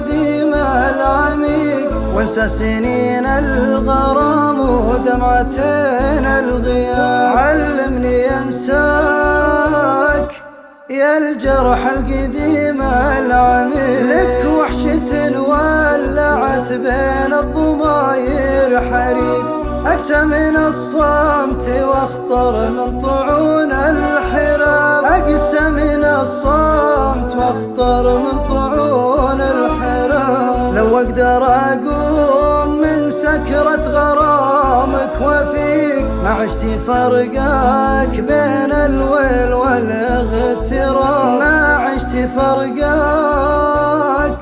القديم العميق، وانسى سنين الغرام ودمعتين الغياب. علمني انساك يا الجرح القديم العميق، لك وحشة ولعت بين الضماير حريق. أقسى من الصمت واخطر من طعون الحراب، أقسى من الصمت واخطر من طعون الحراب. لو أقدر أقوم من سكرة غرامك وفيك، ما عشت فرقاك بين الويل والاغتراب، ما عشت فرقاك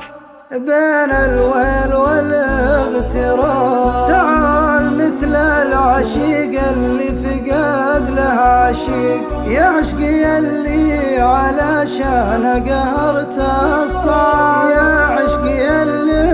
بين الويل والاغتراب. تعال مثل العشيق اللي فقد له عشيق، يا عشقي اللي علشان قهرت الصعاب، يا عشقي اللي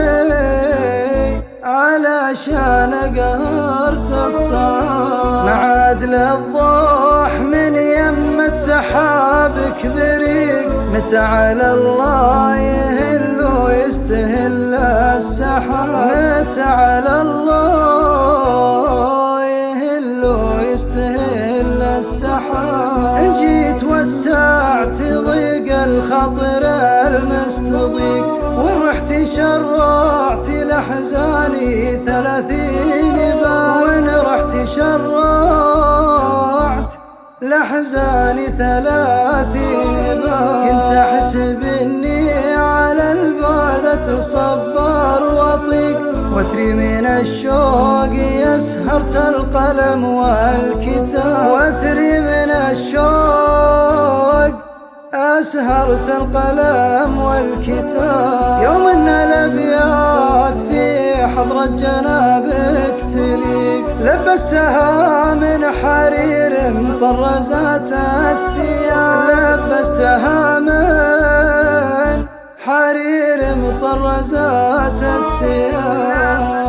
علشان قهرت الصعاب. معاد للضوح من يمة سحابك بريق، متى على الله يهل ويستهل السحاب، متى على الله يهل ويستهل السحاب. إن جيت وسعت ضيق الخاطر المستضيق، وإن رحت شرعت لأحزاني 30 باب، وإن رحت شرعت لأحزاني 30 باب. كنت أحسب إني على البعد أتصبر وأطيق، وأثري من الشوق يسهرت القلم والكتاب، وأثري من الشوق أسهرت القلم والكتاب. يوم أن الأبيات في حضرة جنابك تليق، لبستها من حرير مطرزات الثياب، لبستها من حرير مطرزات الثياب.